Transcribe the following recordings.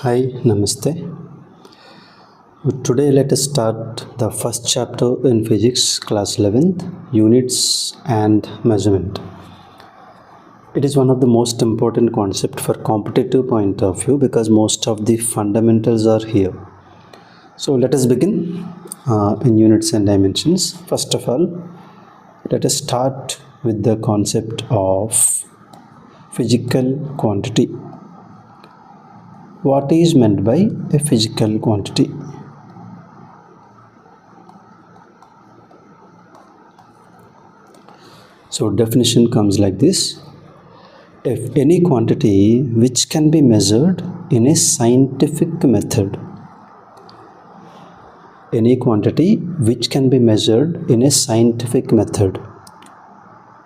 Hi, Namaste. Today let us start the first chapter in physics, class 11th, units and measurement. It is one of the most important concepts for competitive point of view because most of the fundamentals are here. So let us begin in units and dimensions. First of all, let us start with the concept of physical quantity. What is meant by a physical quantity? So definition comes like this. If any quantity which can be measured in a scientific method, any quantity which can be measured in a scientific method.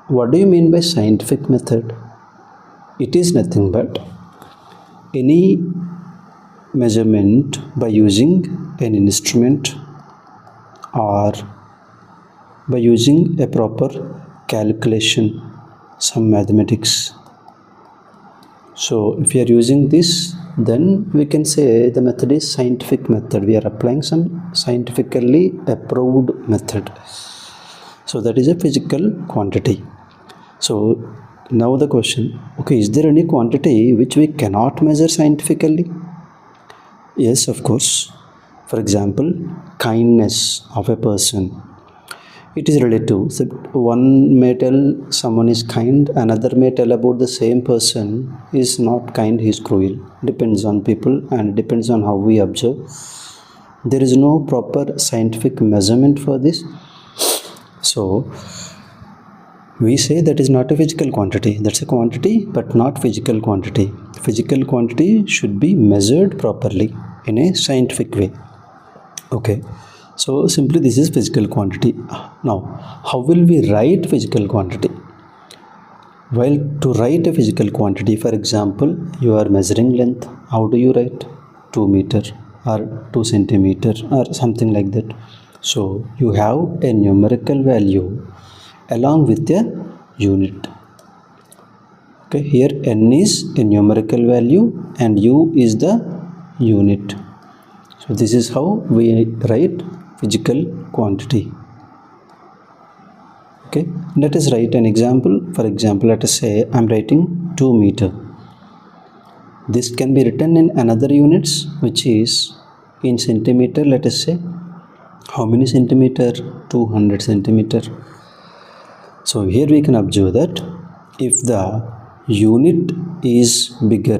What do you mean by scientific method? It is nothing but any measurement by using an instrument or by using a proper calculation, some mathematics. So if we are using this, then we can say the method is scientific method. We are applying some scientifically approved method. So that is a physical quantity. So now the question, okay, is there any quantity which we cannot measure scientifically? Yes, of course. For example, kindness of a person. It is relative. So one may tell someone is kind, another may tell about the same person is not kind, he is cruel. Depends on people and depends on how we observe. There is no proper scientific measurement for this. So we say that is not a physical quantity. That's a quantity but not physical quantity. Physical quantity should be measured properly in a scientific way. Okay. So simply this is physical quantity. Now, how will we write physical quantity? Well, to write a physical quantity, for example, you are measuring length. How do you write? 2 meter or 2 centimeter or something like that. So you have a numerical value along with a unit. Okay, here n is a numerical value and u is the unit. So this is how we write physical quantity. Okay, let us write an example. For example, let us say I am writing 2 meter. This can be written in another units which is in centimeter. Let us say how many centimeter? 200 centimeter. So here we can observe that if the unit is bigger,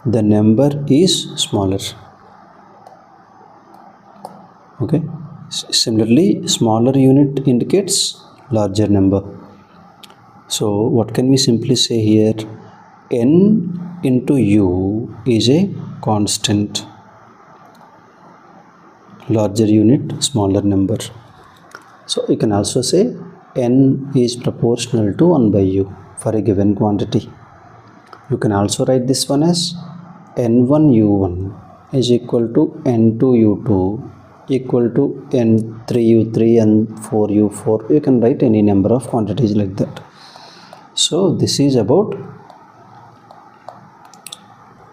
the number is smaller. Okay, similarly smaller unit indicates larger number. So what can we simply say here? N into U is a constant. Larger unit, smaller number. So you can also say N is proportional to 1 by U for a given quantity. You can also write this one as N1U1 is equal to N2U2 equal to N3U3 and 4U4. You can write any number of quantities like that. So this is about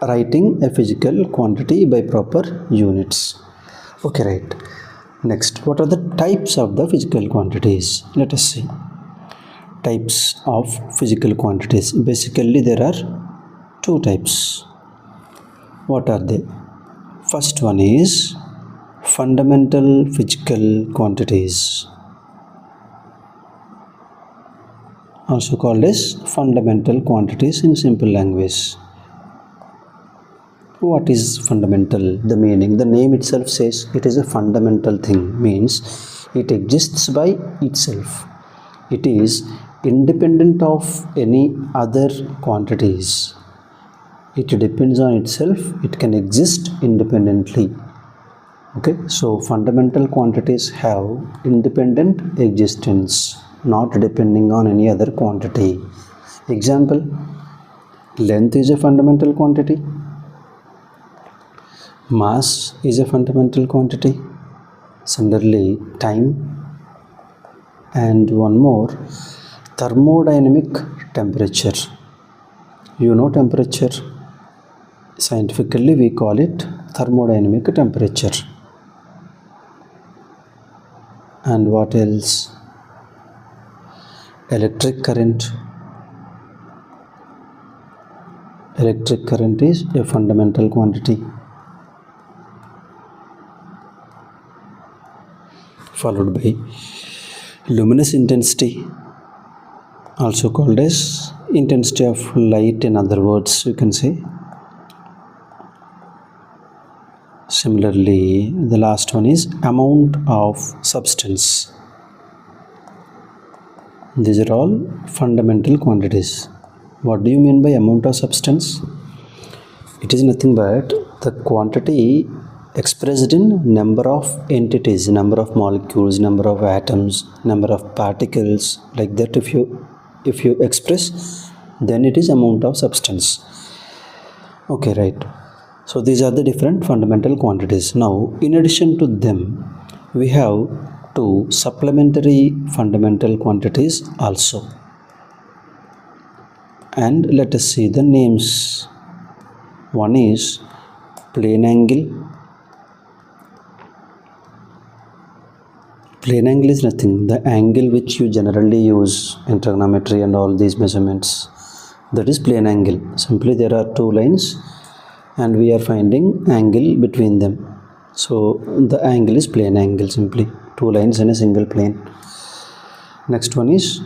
writing a physical quantity by proper units. Okay, right. Next, what are the types of the physical quantities? Let us see. Types of physical quantities. Basically, there are two types. What are they? First one is fundamental physical quantities, also called as fundamental quantities in simple language. What is fundamental? The meaning, the name itself says it is a fundamental thing, means it exists by itself. It is independent of any other quantities. It depends on itself. It can exist independently. Okay, so fundamental quantities have independent existence, not depending on any other quantity. Example, length is a fundamental quantity. Mass is a fundamental quantity. Similarly, time, and one more, thermodynamic temperature. You know temperature. Scientifically we call it thermodynamic temperature. And what else? Electric current. Electric current is a fundamental quantity. Followed by luminous intensity, also called as intensity of light, in other words you can say. Similarly, the last one is amount of substance. These are all fundamental quantities. What do you mean by amount of substance? It is nothing but the quantity expressed in number of entities, number of molecules, number of atoms, number of particles, like that. If you express, then it is amount of substance. Okay, right. So these are the different fundamental quantities. Now, in addition to them, we have two supplementary fundamental quantities also. And let us see the names. One is plane angle. Plane angle is nothing, the angle which you generally use in trigonometry and all these measurements. That is plane angle. Simply there are two lines and we are finding angle between them. So the angle is plane angle, simply two lines in a single plane. Next one is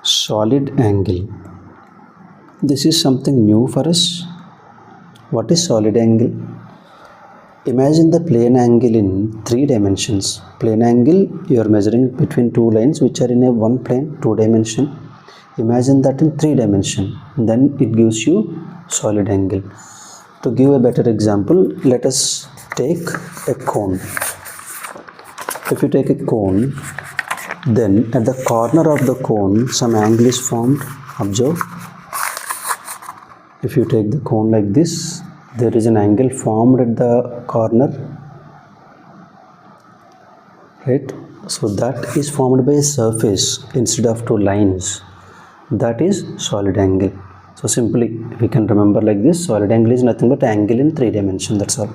solid angle. This is something new for us. What is solid angle? Imagine the plane angle in 3 dimensions. Plane angle, you are measuring between two lines which are in a one plane, 2 dimension. Imagine that in 3 dimension. Then it gives you solid angle. To give a better example, let us take a cone. If you take a cone, then at the corner of the cone some angle is formed. Observe. If you take the cone like this, there is an angle formed at the corner, right? So that is formed by a surface instead of two lines. That is solid angle. So simply we can remember like this: solid angle is nothing but angle in 3 dimensions. That's all.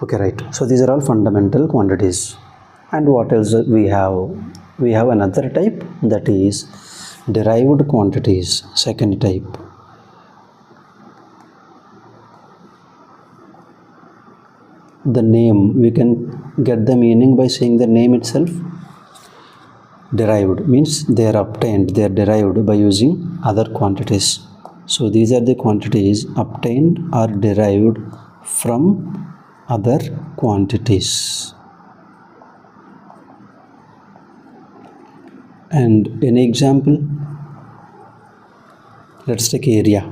Okay, right. So these are all fundamental quantities. And what else we have? We have another type, that is derived quantities, second type. The name, we can get the meaning by saying the name itself. Derived means they are obtained, they are derived by using other quantities. So these are the quantities obtained or derived from other quantities. And an example, let's take area.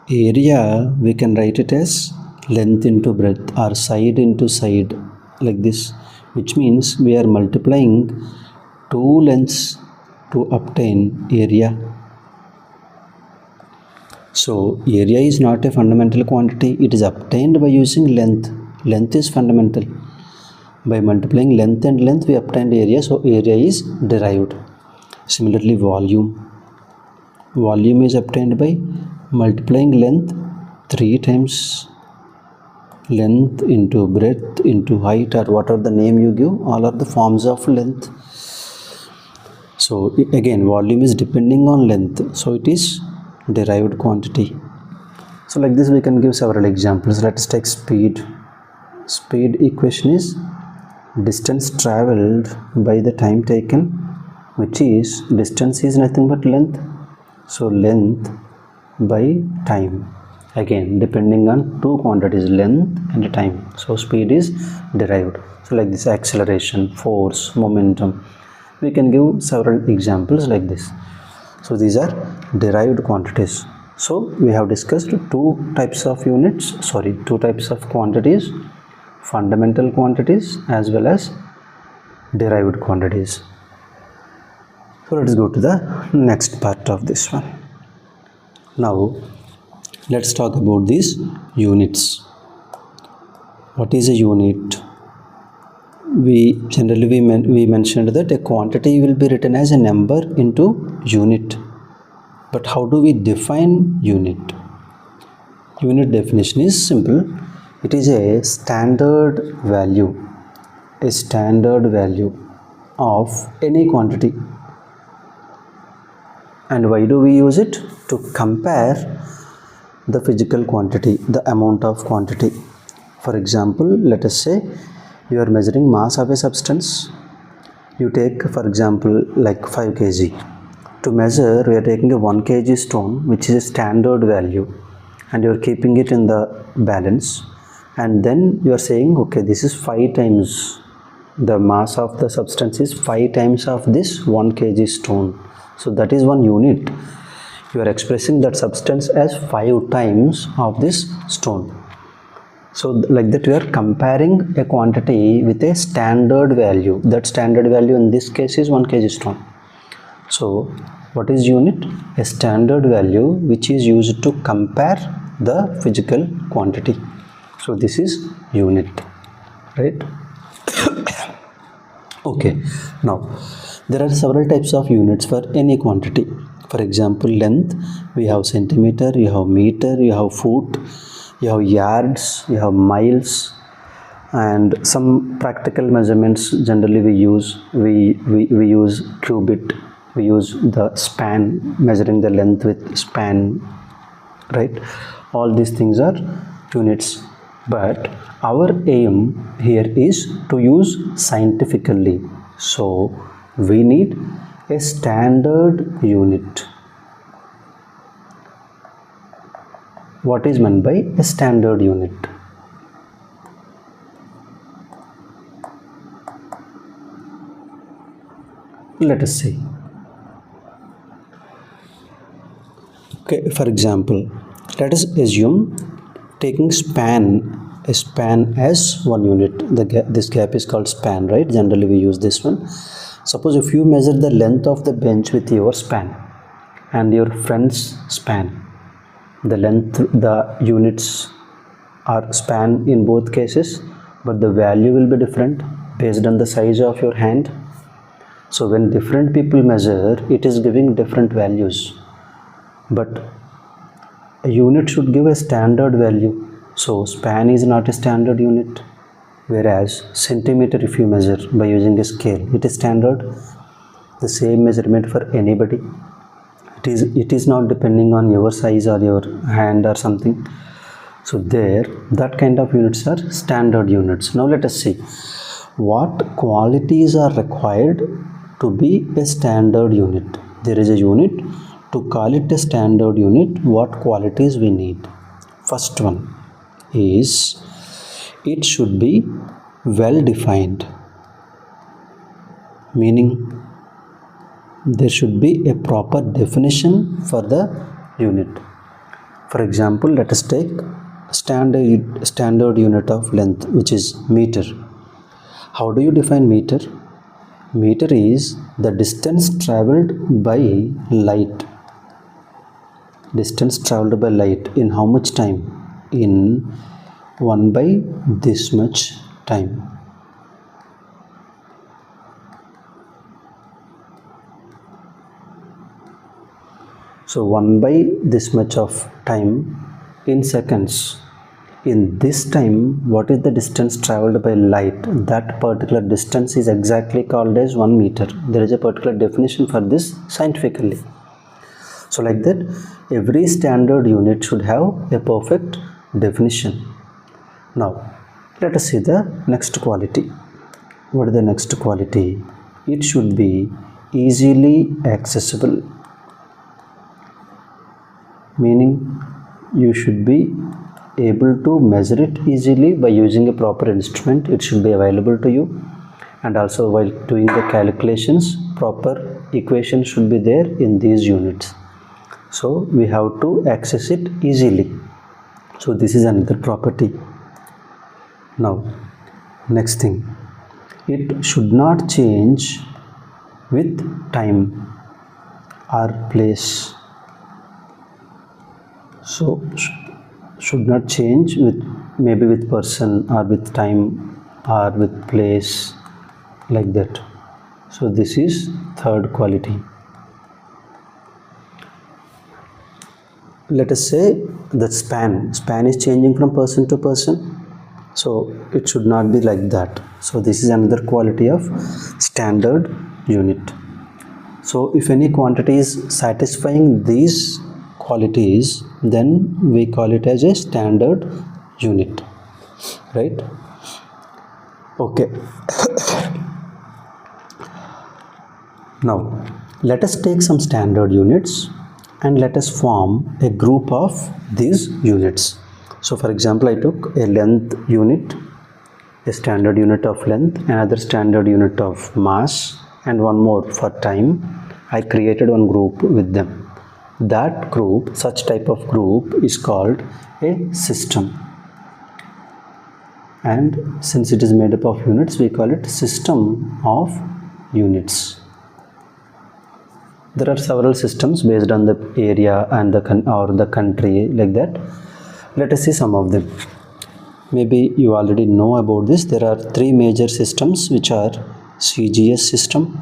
Area, we can write it as length into breadth or side into side, like this, which means we are multiplying two lengths to obtain area. So area is not a fundamental quantity, it is obtained by using length. Length is fundamental. By multiplying length and length we obtained area, so area is derived. Similarly, volume. Volume is obtained by multiplying length 3 times. Length into breadth into height, or whatever the name you give, all are the forms of length. So again, volume is depending on length, so it is derived quantity. So like this we can give several examples. Let us take speed. Speed equation is distance traveled by the time taken, which is distance is nothing but length, so length by time. Again, depending on two quantities, length and time. So speed is derived. So like this, acceleration, force, momentum. We can give several examples like this. So these are derived quantities. So we have discussed two types of quantities: fundamental quantities as well as derived quantities. So let's go to the next part of this one. Now let's talk about these units. What is a unit? We mentioned that a quantity will be written as a number into unit. But how do we define unit? Unit definition is simple. It is a standard value of any quantity. And why do we use it? To compare the physical quantity, the amount of quantity. For example, let us say you are measuring mass of a substance. You take, for example, like 5 kg. To measure, we are taking a 1 kg stone, which is a standard value, and you are keeping it in the balance, and then you are saying, okay, this is 5 times, the mass of the substance is 5 times of this 1 kg stone. So that is one unit. You are expressing that substance as 5 times of this stone. So like that we are comparing a quantity with a standard value. That standard value in this case is 1 kg stone. So what is unit? A standard value which is used to compare the physical quantity. So this is unit, right? Okay, now there are several types of units for any quantity. For example, length, we have centimeter, you have meter, you have foot, you have yards, you have miles, and some practical measurements generally we use cubit, we use the span, measuring the length with span, right? All these things are units, but our aim here is to use scientifically, so we need a standard unit. What is meant by a standard unit? Let us see. Okay, for example, let us assume taking a span as one unit. This gap is called span, right? Generally we use this one. Suppose if you measure the length of the bench with your span and your friend's span, the length, the units are span in both cases, but the value will be different based on the size of your hand. So when different people measure, it is giving different values, but a unit should give a standard value. So span is not a standard unit, whereas centimeter, if you measure by using a scale, it is standard, the same measurement for anybody. It is not depending on your size or your hand or something. So there, that kind of units are standard units. Now let us see what qualities are required to be a standard unit. There is a unit. To call it a standard unit, what qualities we need? First one is it should be well defined, meaning there should be a proper definition for the unit. For example, let us take standard unit of length, which is meter. How do you define meter? Meter is the distance traveled by light. Distance traveled by light in how much time? In 1 by this much time. So 1 by this much of time in seconds. In this time, what is the distance traveled by light? That particular distance is exactly called as 1 meter. There is a particular definition for this scientifically. So like that, every standard unit should have a perfect definition. Now, let us see the next quality. What is the next quality? It should be easily accessible, meaning you should be able to measure it easily by using a proper instrument. It should be available to you, and also while doing the calculations, proper equations should be there in these units. So we have to access it easily. So this is another property. Now, next thing, it should not change with time or place. So should not change with maybe with person or with time or with place, like that. So this is third quality. let us say the span is changing from person to person, so it should not be like that. So this is another quality of standard unit. So if any quantity is satisfying these qualities, then we call it as a standard unit, right? Okay. Now let us take some standard units and let us form a group of these units. So for example, I took a length unit, a standard unit of length, another standard unit of mass, and one more for time. I created one group with them. That group, such type of group, is called a system. And since it is made up of units, we call it system of units. There are several systems based on the area and the country, like that. Let us see some of them. Maybe you already know about this. There are three major systems, which are CGS system,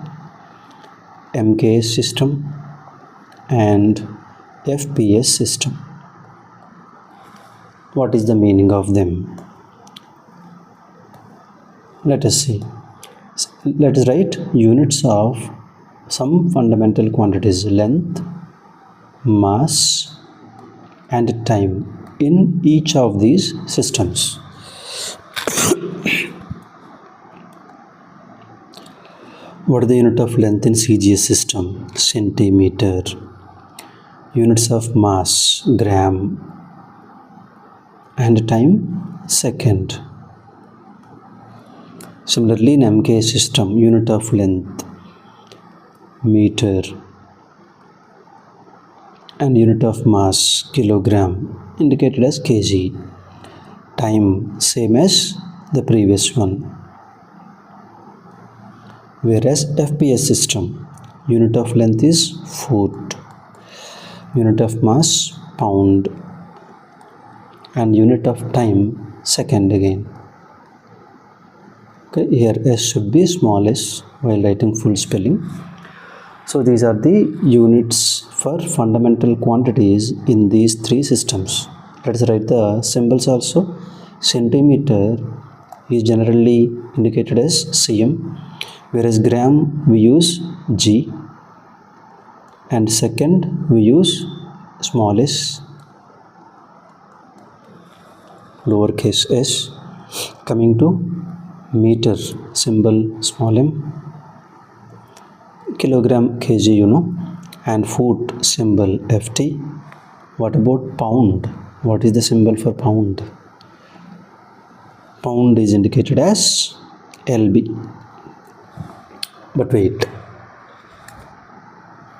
MKS system, and FPS system. What is the meaning of them? Let us see. Let us write units of some fundamental quantities: length, mass, and time in each of these systems. What is the unit of length in CGS system? Centimeter. Units of mass: gram. And time: second. Similarly, in MK system, unit of length: meter. And unit of mass: kilogram, indicated as kg. Time: same as the previous one. Whereas FPS system, unit of length is foot, unit of mass pound, and unit of time second again. Okay, here S should be small s while writing full spelling. So these are the units for fundamental quantities in these three systems. Let us write the symbols also. Centimeter is generally indicated as cm, whereas gram we use G, and second we use small s, lowercase s. Coming to meter, symbol small m, kilogram kg you know, and foot symbol ft. What about pound? What is the symbol for pound? Pound is indicated as lb. But wait,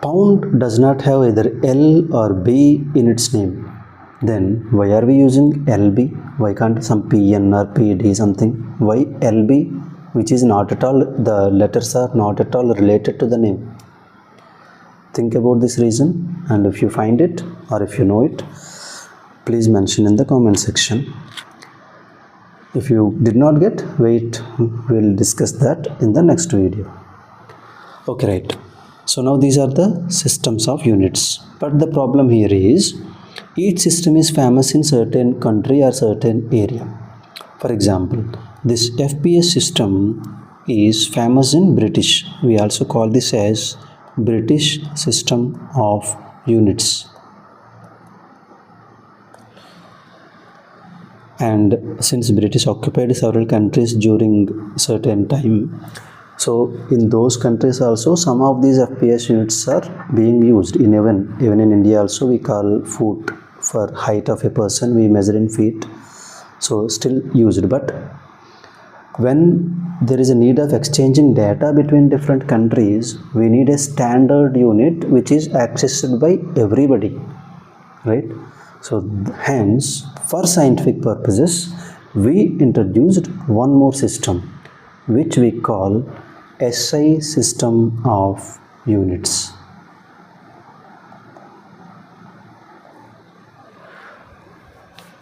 pound does not have either L or B in its name. Then why are we using LB? Why can't some PN or PD something? Why LB, which is not at all, the letters are not at all related to the name? Think about this reason, and if you find it or if you know it, please mention in the comment section. If you did not get, wait, we'll discuss that in the next video. Okay, right. So now these are the systems of units. But the problem here is, each system is famous in certain country or certain area. For example, this FPS system is famous in British. We also call this as British system of units. And since British occupied several countries during certain time, so in those countries also some of these FPS units are being used. Even in India also we call foot for height of a person, we measure in feet, so still used. But when there is a need of exchanging data between different countries, we need a standard unit which is accessed by everybody, right? So hence, for scientific purposes, we introduced one more system which we call SI system of units.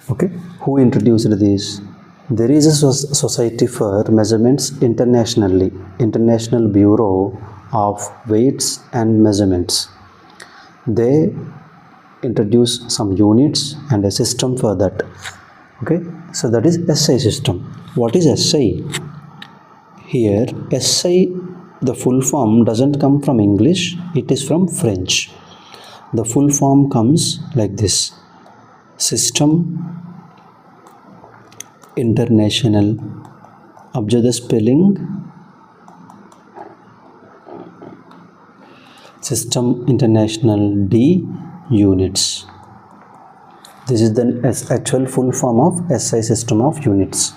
Okay, who introduced this? There is a Society for Measurements internationally, International Bureau of Weights and Measurements. They introduce some units and a system for that. Okay, so that is SI system. What is SI? Here SI, the full form doesn't come from English, it is from French. The full form comes like this: System International. Observe the spelling. System International, D units. This is the actual full form of SI, system of units.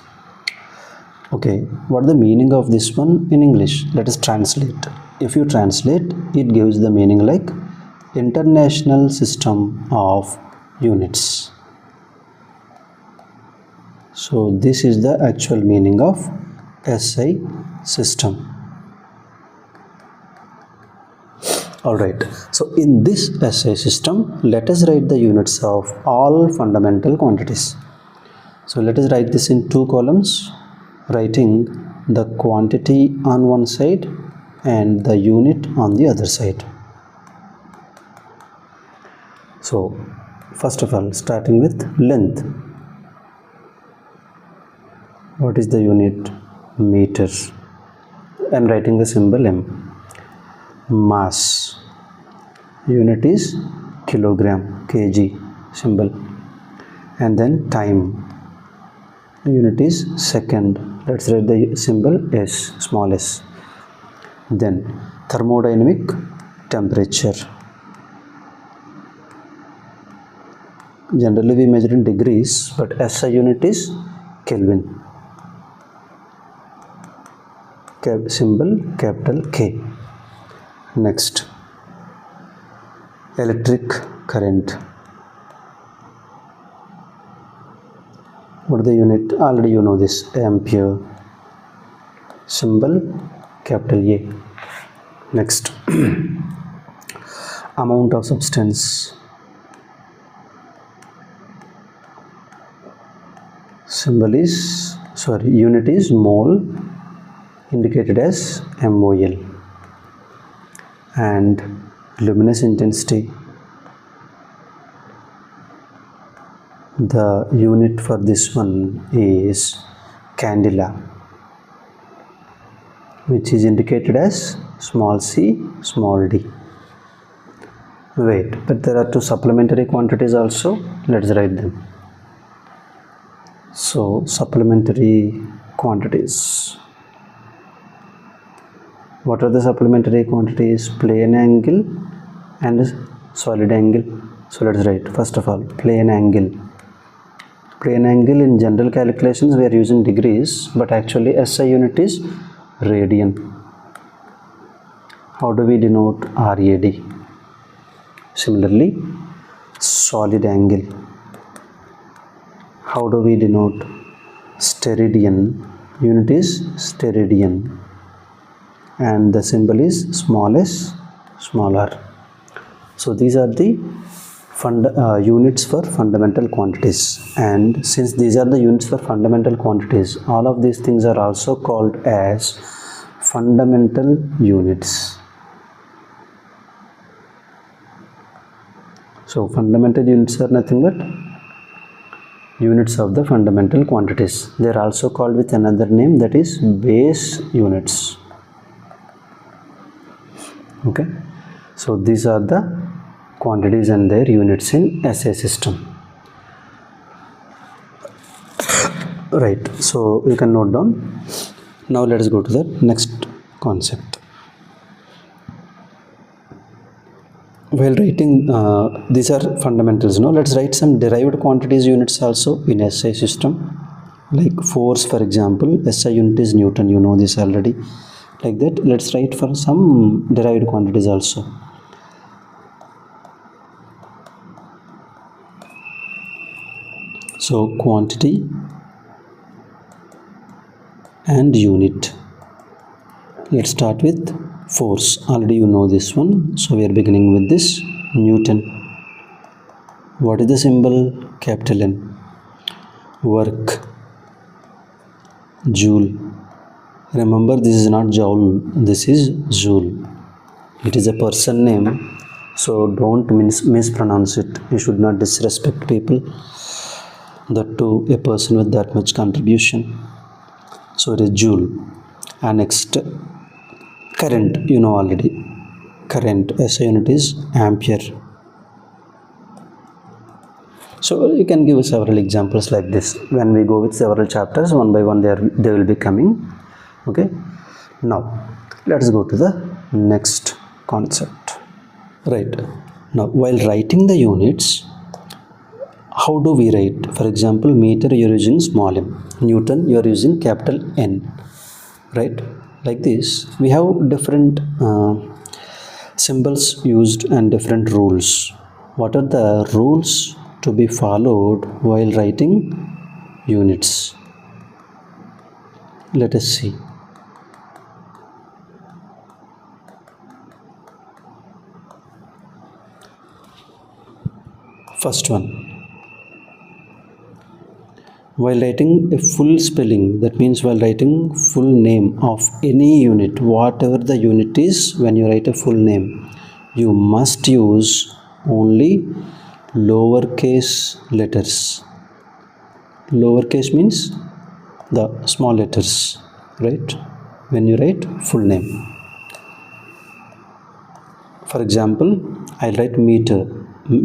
Okay, what is the meaning of this one in English? Let us translate. If you translate, it gives the meaning like International System of Units. So this is the actual meaning of SI system. Alright, so in this SI system, let us write the units of all fundamental quantities. So let us write this in two columns, writing the quantity on one side and the unit on the other side. So first of all, starting with length. What is the unit? Meter. I am writing the symbol M. Mass, unit is kilogram, kg symbol. And then time, unit is second. Let's write the symbol S, small s. Then thermodynamic temperature. Generally we measure in degrees, but SI unit is Kelvin. Symbol capital K. Next, electric current. What is the unit? Already you know this, ampere. Symbol capital A. Next, amount of substance. Unit is mole, indicated as MOL. And luminous intensity, the unit for this one is candela, which is indicated as small c, small d. Wait, but there are two supplementary quantities also. Let's write them. So supplementary quantities. What are the supplementary quantities? Plane angle and solid angle. So let's write first of all plane angle. Plane angle in general calculations we are using degrees, but actually SI unit is radian. How do we denote RAD? Similarly, solid angle. How do we denote steradian? Unit is steradian. And the symbol is small s, small r. So these are the units for fundamental quantities. And since these are the units for fundamental quantities, all of these things are also called as fundamental units. So fundamental units are nothing but units of the fundamental quantities. They are also called with another name, that is base units. Okay, so these are the quantities and their units in SI system. Right, so you can note down. Now let us go to the next concept. While writing these are fundamentals, no, let's write some derived quantities units also in SI system. Like force, for example, SI unit is Newton, you know this already. Like that, let's write for some derived quantities also. So quantity and unit. Let's start with force. Already you know this one, so we are beginning with this Newton. What is the symbol? Capital N. Work, joule. Remember, this is not joule, this is joule. It is a person name, So don't mispronounce it. You should not disrespect people, that to a person with that much contribution. So it is joule. And next, current, you know already. Current, SI unit is ampere. So you can give several examples like this. When we go with several chapters, one by one they will be coming. Okay, now let's go to the next concept. Right, now while writing the units, how do we write? For example, meter you are using small m, Newton you are using capital N, right? Like this we have different symbols used and different rules. What are the rules to be followed while writing units? Let us see. First one, while writing a full spelling, that means while writing full name of any unit, whatever the unit is, when you write a full name, you must use only lowercase letters. Lowercase means the small letters, right? When you write full name. For example, I'll write meter.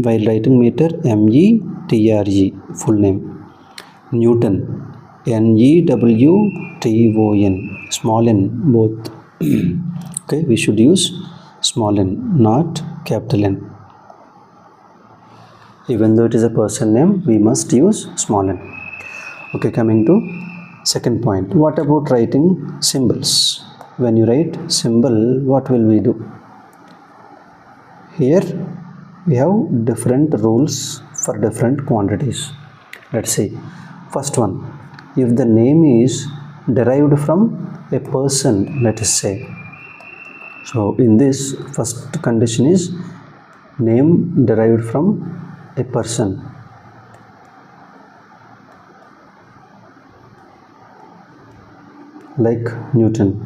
While writing meter, METRE, full name. Newton, NEWTON, small n both. Okay, we should use small n, not capital N. Even though it is a person name, we must use small n. Okay, coming to second point. What about writing symbols? When you write symbol, what will we do? Here we have different rules for different quantities. Let's see. First one, if the name is derived from a person, let us say. So in this, first condition is name derived from a person. Like Newton.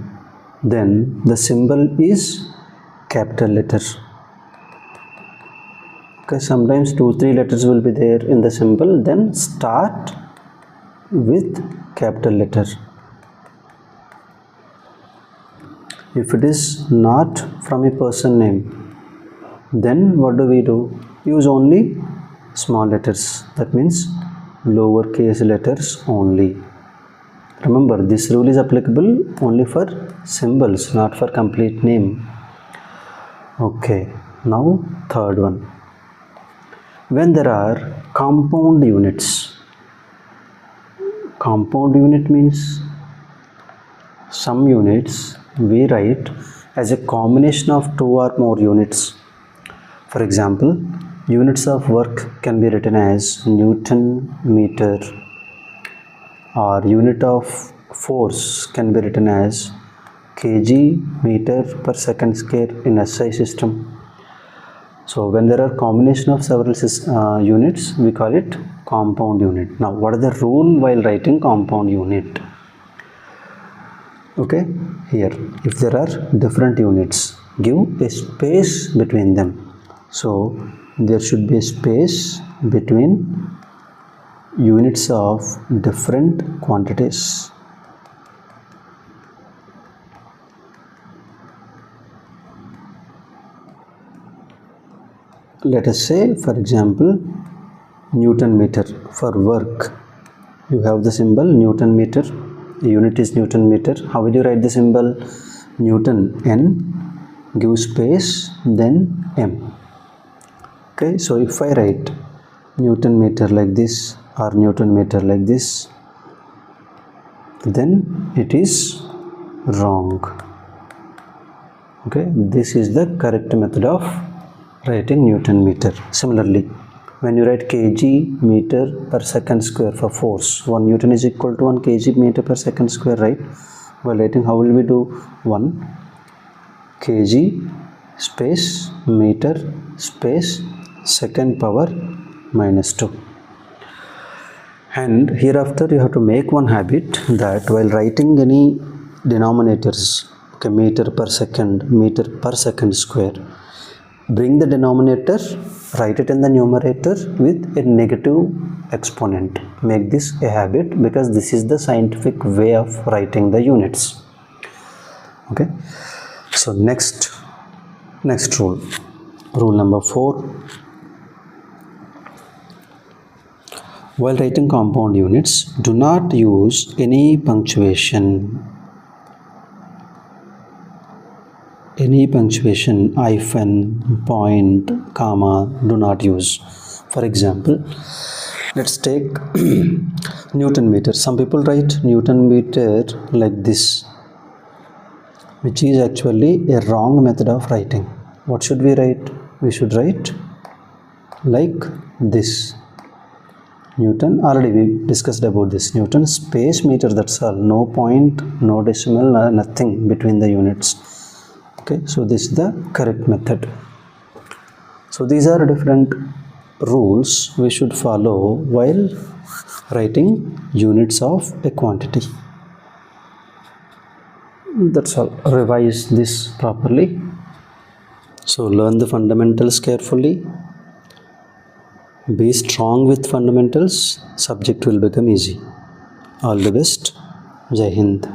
Then the symbol is capital letter. Okay, sometimes 2-3 letters will be there in the symbol. Then start with capital letter. If it is not from a person name, then what do we do? Use only small letters. That means lowercase letters only. Remember, this rule is applicable only for symbols, not for complete name. Okay, now third one. When there are compound units. Compound unit means some units we write as a combination of 2 or more units. For example, units of work can be written as Newton meter, or unit of force can be written as kg meter per second square in SI system. So when there are combination of several units, we call it compound unit. Now what is the rule while writing compound unit? Okay, here if there are different units, give a space between them. So there should be a space between units of different quantities. Let us say, for example, Newton meter. For work, you have the symbol Newton meter. The unit is Newton meter. How will you write the symbol? Newton N, give space, then M. Okay, so if I write Newton meter like this or Newton meter like this, then it is wrong. Okay, this is the correct method of writing Newton meter. Similarly, when you write kg meter per second square for force, 1 Newton is equal to 1 kg meter per second square, right? While writing, how will we do? 1 kg space meter space second power minus 2. And hereafter you have to make one habit that while writing any denominators, okay, meter per second square, bring the denominator, write it in the numerator with a negative exponent. Make this a habit, because this is the scientific way of writing the units. Okay, so next rule number 4. While writing compound units, do not use any punctuation, hyphen, point, comma, do not use. For example, let's take Newton meter. Some people write Newton meter like this, which is actually a wrong method of writing. What should we write? We should write like this. Newton, already we discussed about this. Newton space meter, that's all. No point, no decimal, nothing between the units. Okay, so this is the correct method. So these are different rules we should follow while writing units of a quantity. That's all. Revise this properly. So learn the fundamentals carefully. Be strong with fundamentals. Subject will become easy. All the best. Jai Hind.